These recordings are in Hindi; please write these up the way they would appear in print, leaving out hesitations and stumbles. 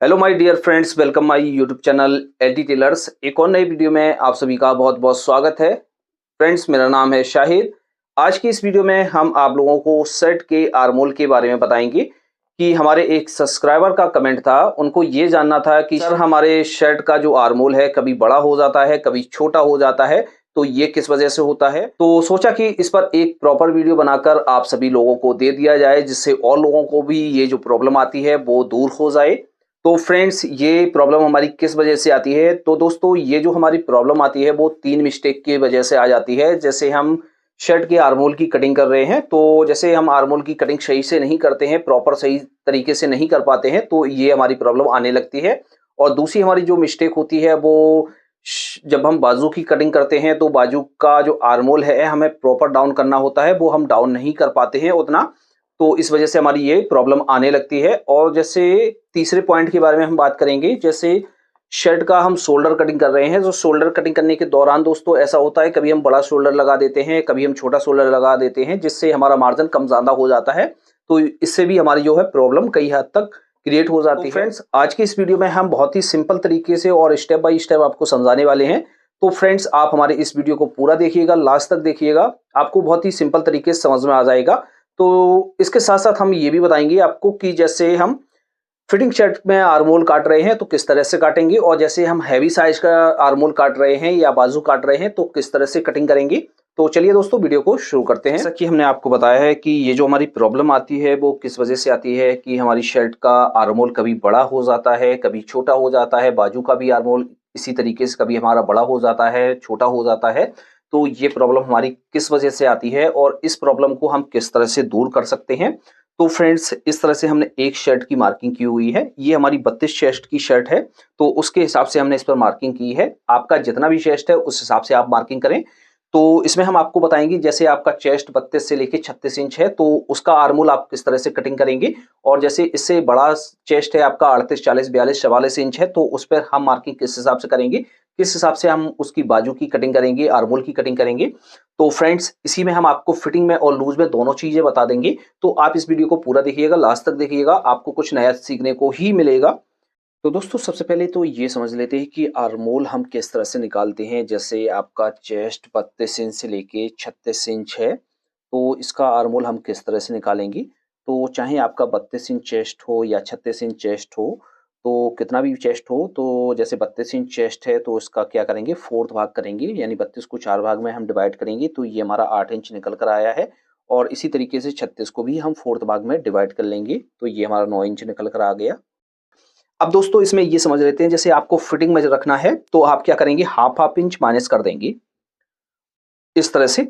Hello my dear friends, welcome my YouTube channel LT Tailors. एक और नई वीडियो में आप सभी का बहुत बहुत स्वागत है। फ्रेंड्स, मेरा नाम है शाहिद। आज की इस वीडियो में हम आप लोगों को शर्ट के आर्मोल के बारे में बताएंगे कि हमारे एक सब्सक्राइबर का कमेंट था। उनको ये जानना था कि सर, हमारे शर्ट का जो आर्मोल है कभी बड़ा हो जाता है, कभी छोटा हो जाता है, तो ये किस वजह से होता है। तो सोचा कि इस पर एक प्रॉपर वीडियो बनाकर आप सभी लोगों को दे दिया जाए, जिससे और लोगों को भी ये जो प्रॉब्लम आती है वो दूर हो जाए। तो फ्रेंड्स, ये प्रॉब्लम हमारी किस वजह से आती है? तो दोस्तों, ये जो हमारी प्रॉब्लम आती है वो 3 मिस्टेक की वजह से आ जाती है। जैसे हम शर्ट के आर्मोल की कटिंग कर रहे हैं, तो जैसे हम आर्मोल की कटिंग सही से नहीं करते हैं, प्रॉपर सही तरीके से नहीं कर पाते हैं, तो ये हमारी प्रॉब्लम आने लगती है। और दूसरी हमारी जो मिस्टेक होती है वो जब हम बाजू की कटिंग करते हैं, तो बाजू का जो आर्मोल है हमें प्रॉपर डाउन करना होता है, वो हम डाउन नहीं कर पाते हैं उतना। तो इस वजह से हमारी ये प्रॉब्लम आने लगती है। और जैसे तीसरे पॉइंट के बारे में हम बात करेंगे, जैसे शर्ट का हम शोल्डर कटिंग कर रहे हैं, तो शोल्डर कटिंग करने के दौरान दोस्तों ऐसा होता है, कभी हम बड़ा शोल्डर लगा देते हैं, कभी हम छोटा शोल्डर लगा देते हैं, जिससे हमारा मार्जिन कम ज्यादा हो जाता है। तो इससे भी हमारी जो है प्रॉब्लम कई हद तक क्रिएट हो जाती है। फ्रेंड्स, आज की इस वीडियो में हम बहुत ही सिंपल तरीके से और स्टेप बाय स्टेप आपको समझाने वाले हैं। तो फ्रेंड्स, आप हमारे इस वीडियो को पूरा देखिएगा, लास्ट तक देखिएगा, आपको बहुत ही सिंपल तरीके से समझ में आ जाएगा। तो इसके साथ साथ हम ये भी बताएंगे आपको कि जैसे हम फिटिंग शर्ट में आर्मोल काट रहे हैं तो किस तरह से काटेंगे, और जैसे हम हैवी साइज का आर्मोल काट रहे हैं या बाजू काट रहे हैं तो किस तरह से कटिंग करेंगे। तो चलिए दोस्तों, वीडियो को शुरू करते हैं। जैसा कि हमने आपको बताया है कि ये जो हमारी प्रॉब्लम आती है वो किस वजह से आती है कि हमारी शर्ट का आर्मोल कभी बड़ा हो जाता है, कभी छोटा हो जाता है। बाजू का भी आर्मोल इसी तरीके से कभी हमारा बड़ा हो जाता है, छोटा हो जाता है। तो ये प्रॉब्लम हमारी किस वजह से आती है और इस प्रॉब्लम को हम किस तरह से दूर कर सकते हैं। तो फ्रेंड्स, इस तरह से हमने एक शर्ट की मार्किंग की हुई है। ये हमारी 32 चेस्ट की शर्ट है, तो उसके हिसाब से हमने इस पर मार्किंग की है। आपका जितना भी चेस्ट है उस हिसाब से आप मार्किंग करें। तो इसमें हम आपको बताएंगे, जैसे आपका चेस्ट 32 से लेके 36 इंच है तो उसका आर्मोल आप किस तरह से कटिंग करेंगे। और जैसे इससे बड़ा चेस्ट है आपका 38, 40, 42, 44 इंच है, तो उस पर हम मार्किंग किस हिसाब से करेंगे, किस हिसाब से हम उसकी बाजू की कटिंग करेंगे, आर्मोल की कटिंग करेंगे। तो फ्रेंड्स, इसी में हम आपको फिटिंग में और लूज में दोनों चीजें बता देंगे। तो आप इस वीडियो को पूरा देखिएगा, लास्ट तक देखिएगा, आपको कुछ नया सीखने को ही मिलेगा। तो दोस्तों, सबसे पहले तो ये समझ लेते हैं कि आर्मोल हम किस तरह से निकालते हैं। जैसे आपका चेस्ट 32 इंच से लेके 36 इंच है, तो इसका आर्मोल हम किस तरह से निकालेंगे। तो चाहे आपका 32 इंच चेस्ट हो या 36 इंच चेस्ट हो, तो कितना भी चेस्ट हो, तो जैसे 32 इंच चेस्ट है तो इसका क्या करेंगे, फोर्थ भाग करेंगे, यानी 32 को 4 भाग में हम डिवाइड करेंगे, तो ये हमारा 8 इंच निकल कर आया है। और इसी तरीके से 36 को भी हम फोर्थ भाग में डिवाइड कर लेंगे, तो ये हमारा 9 इंच निकल कर आ गया। अब दोस्तों, इसमें ये समझ लेते हैं, जैसे आपको फिटिंग में रखना है तो आप क्या करेंगे, हाफ हाफ इंच माइनस कर देंगे इस तरह से।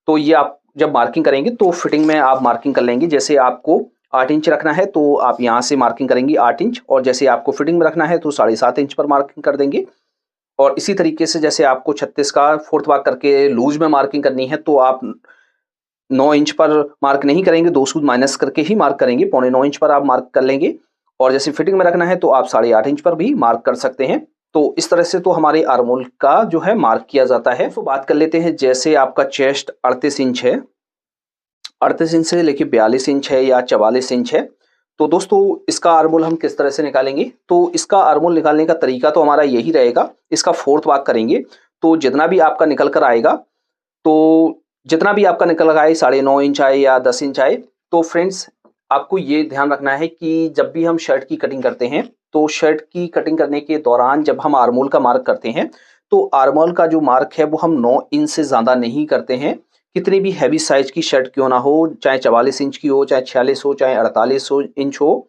तो ये आप जब मार्किंग करेंगे तो फिटिंग में आप मार्किंग कर लेंगे। जैसे आपको 8 इंच रखना है तो आप यहाँ से मार्किंग करेंगे 8 इंच, और जैसे आपको फिटिंग में रखना है तो 7.5 इंच पर मार्किंग कर देंगे। और इसी तरीके से जैसे आपको 36 का फोर्थ भाग करके लूज में मार्किंग करनी है तो आप 9 इंच पर मार्क नहीं करेंगे, 2 सूद माइनस करके ही मार्क करेंगे, 9.25 इंच पर आप मार्क कर लेंगे। और जैसे फिटिंग में रखना है तो आप 8.5 इंच पर भी मार्क कर सकते हैं। तो इस तरह से तो हमारे आर्मोल का जो है मार्क किया जाता है। तो बात कर लेते हैं, जैसे आपका चेस्ट 38 इंच है, 38 इंच से लेके 42 इंच है या 44 इंच है, तो दोस्तों इसका आर्मोल हम किस तरह से निकालेंगे। तो इसका आर्मोल निकालने का तरीका तो हमारा यही रहेगा, इसका फोर्थ भाग करेंगे। तो जितना भी आपका निकल कर आएगा, तो जितना भी आपका निकल कर आए, 9.5 इंच आए या 10 इंच आए, तो फ्रेंड्स आपको ये ध्यान रखना है कि जब भी हम शर्ट की कटिंग करते हैं, तो शर्ट की कटिंग करने के दौरान जब हम आर्मोल का मार्क करते हैं, तो आर्मोल का जो मार्क है वो हम 9 इंच से ज़्यादा नहीं करते हैं। कितनी भी हैवी साइज की शर्ट क्यों ना हो, चाहे 44 इंच की हो, चाहे 46 हो, चाहे 48 इंच हो,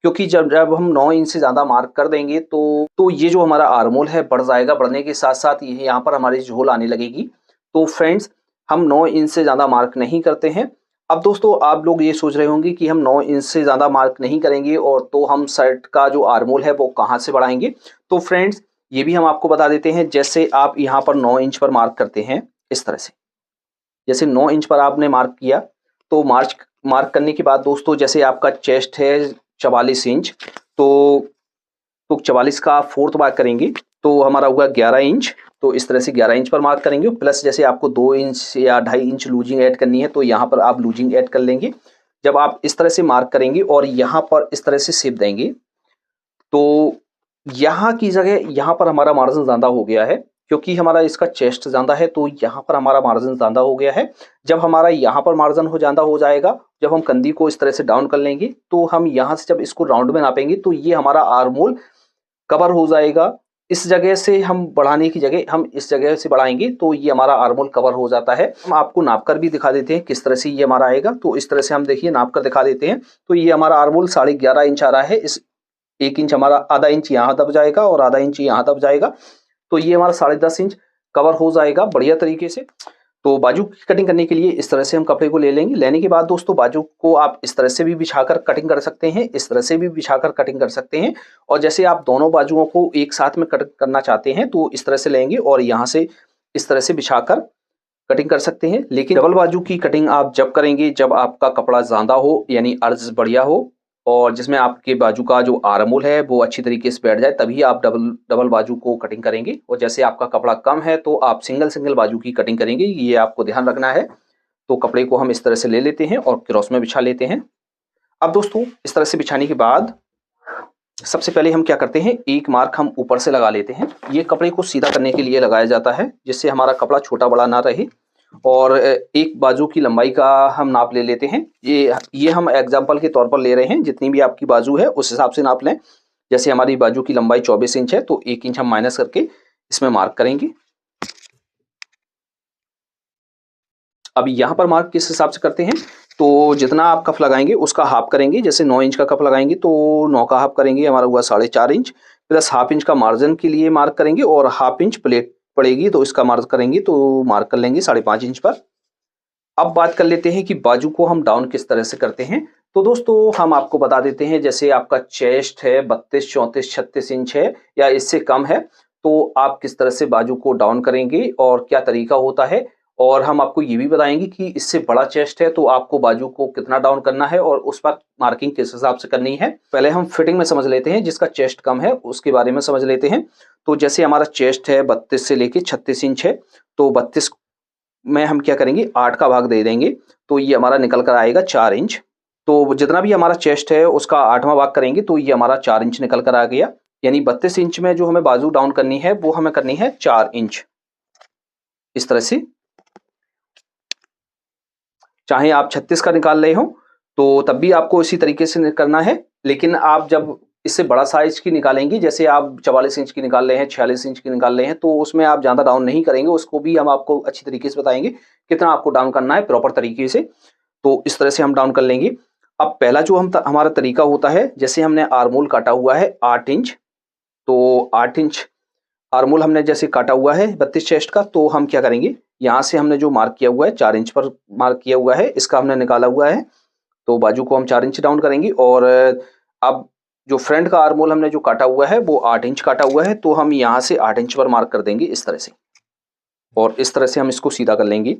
क्योंकि जब जब हम 9 इंच से ज़्यादा मार्क कर देंगे तो ये जो हमारा आर्मोल है बढ़ जाएगा। बढ़ने के साथ साथ ये यहाँ पर हमारी झोल आने लगेगी। तो फ्रेंड्स, हम 9 इंच से ज़्यादा मार्क नहीं करते हैं। अब दोस्तों, आप लोग ये सोच रहे होंगे कि हम 9 इंच से ज़्यादा मार्क नहीं करेंगे और तो हम शर्ट का जो आर्मोल है वो कहाँ से बढ़ाएंगे। तो फ्रेंड्स, ये भी हम आपको बता देते हैं। जैसे आप यहाँ पर 9 इंच पर मार्क करते हैं इस तरह से, जैसे 9 इंच पर आपने मार्क किया, तो मार्क करने के बाद दोस्तों, जैसे आपका चेस्ट है 44 इंच, तो 44 का फोर्थ भाग करेंगे तो हमारा होगा 11 इंच। तो इस तरह से 11 इंच पर मार्क करेंगे, प्लस जैसे आपको 2 इंच या 2.5 इंच लूजिंग ऐड करनी है तो यहाँ पर आप लूजिंग ऐड कर लेंगे। जब आप इस तरह से मार्क करेंगे और यहाँ पर इस तरह से शेप देंगे, तो यहाँ की जगह यहाँ पर हमारा मार्जिन ज़्यादा हो गया है, क्योंकि हमारा इसका चेस्ट ज़्यादा है तो यहाँ पर हमारा मार्जिन ज़्यादा हो गया है। जब हमारा यहाँ पर मार्जिन ज़्यादा हो जाएगा, जब हम कंधी को इस तरह से डाउन कर लेंगे, तो हम यहाँ से जब इसको राउंड में नापेंगे तो ये हमारा आर्म होल कवर हो जाएगा। इस जगह से हम बढ़ाने की जगह हम इस जगह से बढ़ाएंगे तो ये हमारा आर्म होल कवर हो जाता है। हम आपको नाप कर भी दिखा देते हैं किस तरह से ये हमारा आएगा। तो इस तरह से हम देखिए नाप कर दिखा देते हैं। तो ये हमारा आर्म होल 11.5 इंच आ रहा है। इस 1 इंच हमारा, आधा इंच यहाँ दब जाएगा और आधा इंच यहाँ दब जाएगा, तो ये हमारा 10.5 इंच कवर हो जाएगा बढ़िया तरीके से। तो बाजू की कटिंग करने के लिए इस तरह से हम कपड़े को ले लेंगे। लेने के बाद दोस्तों बाजू को आप इस तरह से भी बिछाकर कटिंग कर सकते हैं, इस तरह से भी बिछाकर कटिंग कर सकते हैं। और जैसे आप दोनों बाजुओं को एक साथ में कट करना चाहते हैं तो इस तरह से लेंगे और यहाँ से इस तरह से बिछाकर कटिंग कर सकते हैं। लेकिन डबल बाजू की कटिंग आप जब करेंगे जब आपका कपड़ा ज़्यादा हो, यानी अर्ज बढ़िया हो और जिसमें आपके बाजू का जो आर्म होल है वो अच्छी तरीके से बैठ जाए, तभी आप डबल बाजू को कटिंग करेंगे। और जैसे आपका कपड़ा कम है तो आप सिंगल बाजू की कटिंग करेंगे, ये आपको ध्यान रखना है। तो कपड़े को हम इस तरह से ले लेते हैं और क्रॉस में बिछा लेते हैं। अब दोस्तों इस तरह से बिछाने के बाद सबसे पहले हम क्या करते हैं, एक मार्क हम ऊपर से लगा लेते हैं। ये कपड़े को सीधा करने के लिए लगाया जाता है, जिससे हमारा कपड़ा छोटा बड़ा ना रहे। और एक बाजू की लंबाई का हम नाप ले लेते हैं। ये हम एग्जांपल के तौर पर ले रहे हैं, जितनी भी आपकी बाजू है उस हिसाब से नाप लें। जैसे हमारी बाजू की लंबाई 24 इंच है तो 1 इंच हम माइनस करके इसमें मार्क करेंगे। अब यहाँ पर मार्क किस हिसाब से करते हैं, तो जितना आप कफ लगाएंगे उसका हाफ करेंगे। जैसे 9 इंच का कफ लगाएंगे तो 9 का हाफ करेंगे, हमारा हुआ 4.5 इंच, प्लस हाफ इंच का मार्जिन के लिए मार्क करेंगे और हाफ इंच प्लेट पड़ेगी तो इसका मार्क करेंगे, तो मार्क कर लेंगे 5.5 इंच पर। अब बात कर लेते हैं कि बाजू को हम डाउन किस तरह से करते हैं। तो दोस्तों हम आपको बता देते हैं, जैसे आपका चेस्ट है 32, 34, 36 इंच है या इससे कम है, तो आप किस तरह से बाजू को डाउन करेंगे और क्या तरीका होता है। और हम आपको ये भी बताएंगे कि इससे बड़ा चेस्ट है तो आपको बाजू को कितना डाउन करना है और उस पर मार्किंग किस हिसाब से करनी है। पहले हम फिटिंग में समझ लेते हैं, जिसका चेस्ट कम है उसके बारे में समझ लेते हैं। तो जैसे हमारा चेस्ट है 32 से लेके 36 इंच है, तो 32 में हम क्या करेंगे 8 का भाग दे देंगे, तो ये हमारा निकल कर आएगा 4 इंच। तो जितना भी हमारा चेस्ट है उसका 8वां भाग करेंगे तो ये हमारा 4 इंच निकल कर आ गया। यानी 32 इंच में जो हमें बाजू डाउन करनी है वो हमें करनी है 4 इंच। इस तरह से चाहे आप 36 का निकाल रहे हो तो तब भी आपको इसी तरीके से करना है। लेकिन आप जब इससे बड़ा साइज की निकालेंगे, जैसे आप 44 इंच की निकाल रहे हैं, 46 इंच की निकाल रहे हैं, तो उसमें आप ज़्यादा डाउन नहीं करेंगे। उसको भी हम आपको अच्छी तरीके से बताएंगे कितना आपको डाउन करना है प्रॉपर तरीके से। तो इस तरह से हम डाउन कर लेंगे। अब पहला जो हमारा तरीका होता है, जैसे हमने आर्म होल काटा हुआ है 8 इंच, तो 8 इंच आर्म होल हमने जैसे काटा हुआ है 32 चेस्ट का, तो हम क्या करेंगे, यहाँ से हमने जो मार्क किया हुआ है 4 इंच पर मार्क किया हुआ है, इसका हमने निकाला हुआ है, तो बाजू को हम 4 इंच डाउन करेंगे। और अब जो फ्रंट का आर्म होल हमने जो काटा हुआ है वो 8 इंच काटा हुआ है, तो हम यहाँ से 8 इंच पर मार्क कर देंगे इस तरह से, और इस तरह से हम इसको सीधा कर लेंगे।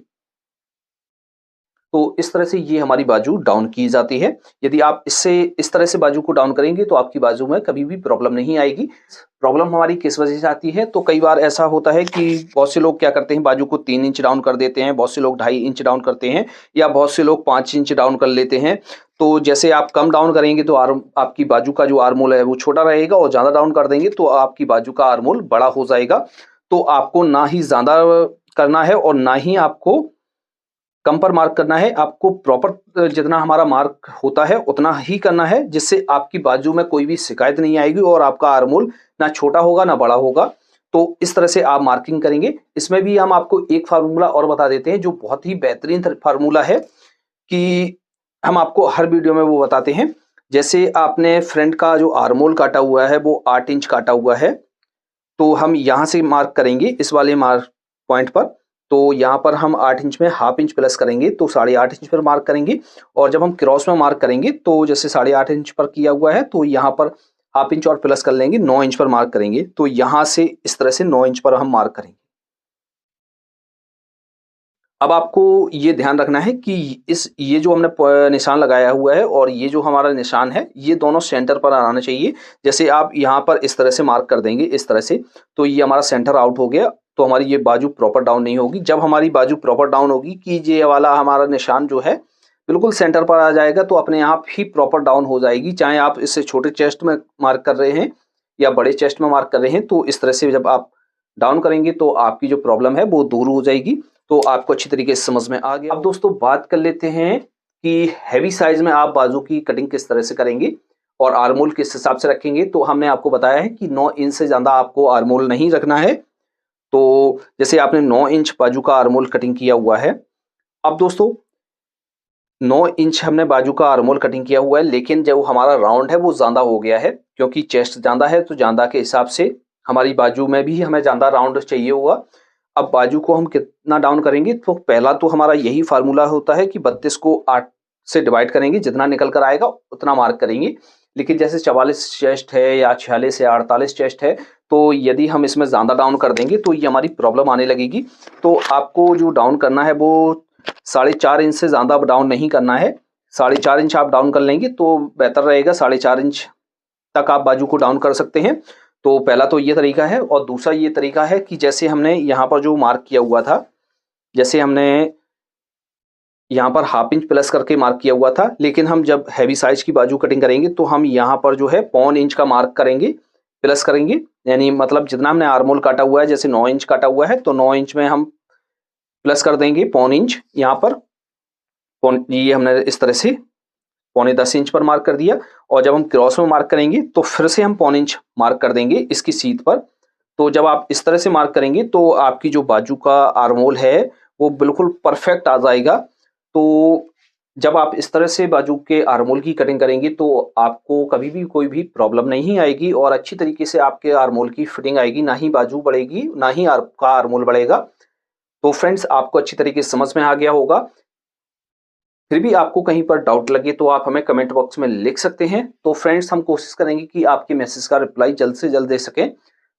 तो इस तरह से ये हमारी बाजू डाउन की जाती है। यदि आप इस तरह से बाजू को डाउन करेंगे तो आपकी बाजू में कभी भी प्रॉब्लम नहीं आएगी। प्रॉब्लम हमारी किस वजह से आती है, तो कई बार ऐसा होता है कि बहुत से लोग क्या करते हैं, बाजू को 3 इंच डाउन कर देते हैं, बहुत से लोग 2.5 इंच डाउन करते हैं, या बहुत से लोग 5 इंच डाउन कर लेते हैं। तो जैसे आप कम डाउन करेंगे तो आपकी बाजू का जो आर्म होल है वो छोटा रहेगा, और ज़्यादा डाउन कर देंगे तो आपकी बाजू का आर्म होल बड़ा हो जाएगा। तो आपको ना ही ज़्यादा करना है और ना ही आपको कम पर मार्क करना है। आपको प्रॉपर जितना हमारा मार्क होता है उतना ही करना है, जिससे आपकी बाजू में कोई भी शिकायत नहीं आएगी और आपका आर्म होल ना छोटा होगा ना बड़ा होगा। तो इस तरह से आप मार्किंग करेंगे। इसमें भी हम आपको एक फार्मूला और बता देते हैं जो बहुत ही बेहतरीन फार्मूला है, कि हम आपको हर वीडियो में वो बताते हैं। जैसे आपने फ्रंट का जो आर्म होल काटा हुआ है वो 8 इंच काटा हुआ है, तो हम यहाँ से मार्क करेंगे इस वाले मार्क पॉइंट पर। तो यहाँ पर हम 8 इंच में हाफ इंच प्लस करेंगे तो 8.5 इंच पर मार्क करेंगे। और जब हम क्रॉस में मार्क करेंगे तो जैसे 8.5 इंच पर किया हुआ है, तो यहाँ पर हाफ इंच और प्लस कर लेंगे, 9 इंच पर मार्क करेंगे। तो यहाँ से इस तरह से 9 इंच पर हम मार्क करेंगे। अब आपको ये ध्यान रखना है कि ये जो हमने निशान लगाया हुआ है और ये जो हमारा निशान है, ये दोनों सेंटर पर आना चाहिए। जैसे आप यहाँ पर इस तरह से मार्क कर देंगे इस तरह से, तो ये हमारा सेंटर आउट हो गया, तो हमारी ये बाजू प्रॉपर डाउन नहीं होगी। जब हमारी बाजू प्रॉपर डाउन होगी कि ये वाला हमारा निशान जो है बिल्कुल सेंटर पर आ जाएगा, तो अपने आप ही प्रॉपर डाउन हो जाएगी। चाहे आप इससे छोटे चेस्ट में मार्क कर रहे हैं या बड़े चेस्ट में मार्क कर रहे हैं, तो इस तरह से जब आप डाउन करेंगे तो आपकी जो प्रॉब्लम है वो दूर हो जाएगी। तो आपको अच्छी तरीके से समझ में आ गया। अब दोस्तों बात कर लेते हैं कि हैवी साइज में आप बाजू की कटिंग किस तरह से करेंगे और आर्मोल किस हिसाब से रखेंगे। तो हमने आपको बताया है कि 9 इंच से ज़्यादा आपको आर्मोल नहीं रखना है। तो जैसे आपने 9 इंच बाजू का आर्मोल कटिंग किया हुआ है। अब दोस्तों 9 इंच हमने बाजू का आर्मोल कटिंग किया हुआ है, लेकिन जो हमारा राउंड है वो ज़्यादा हो गया है, क्योंकि चेस्ट ज़्यादा है तो ज़्यादा के हिसाब से हमारी बाजू में भी हमें ज़्यादा राउंड चाहिए होगा। अब बाजू को हम कितना डाउन करेंगे, तो पहला तो हमारा यही फार्मूला होता है कि 32 को 8 से डिवाइड करेंगे, जितना निकल कर आएगा उतना मार्क करेंगे। लेकिन जैसे 44 चेस्ट है या 46 या 48 चेस्ट है, तो यदि हम इसमें ज़्यादा डाउन कर देंगे तो ये हमारी प्रॉब्लम आने लगेगी। तो आपको जो डाउन करना है वो 4.5 इंच से ज़्यादा डाउन नहीं करना है। 4.5 इंच आप डाउन कर लेंगे तो बेहतर रहेगा। 4.5 इंच तक आप बाजू को डाउन कर सकते हैं। तो पहला तो ये तरीका है, और दूसरा ये तरीका है कि जैसे हमने यहाँ पर जो मार्क किया हुआ था, जैसे हमने यहाँ पर हाफ इंच प्लस करके मार्क किया हुआ था, लेकिन हम जब हैवी साइज की बाजू कटिंग करेंगे तो हम यहाँ पर जो है 1.25 इंच का मार्क करेंगे, प्लस करेंगे। यानी मतलब जितना हमने आर्मोल काटा हुआ है, जैसे 9 इंच काटा हुआ है, तो 9 इंच में हम प्लस कर देंगे 1.25 इंच यहाँ पर। ये हमने इस तरह से 9.25 इंच पर मार्क कर दिया, और जब हम क्रॉस में मार्क करेंगे तो फिर से हम 1.25 इंच मार्क कर देंगे इसकी सीध पर। तो जब आप इस तरह से मार्क करेंगे तो आपकी जो बाजू का आर्मोल है वो बिल्कुल परफेक्ट आ जाएगा। तो जब आप इस तरह से बाजू के आर्मोल की कटिंग करेंगे तो आपको कभी भी कोई भी प्रॉब्लम नहीं आएगी, और अच्छी तरीके से आपके आर्मोल की फिटिंग आएगी। ना ही बाजू बढ़ेगी, ना ही आपका आर्मोल बढ़ेगा। तो फ्रेंड्स, आपको अच्छी तरीके से समझ में आ गया होगा। फिर भी आपको कहीं पर डाउट लगे तो आप हमें कमेंट बॉक्स में लिख सकते हैं। तो फ्रेंड्स, हम कोशिश करेंगे कि आपके मैसेज का रिप्लाई जल्द से जल्द दे सकें।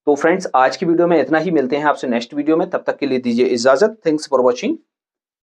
तो फ्रेंड्स, आज की वीडियो में इतना ही। मिलते हैं आपसे नेक्स्ट वीडियो में, तब तक के लिए दीजिए इजाजत। Thanks for watching.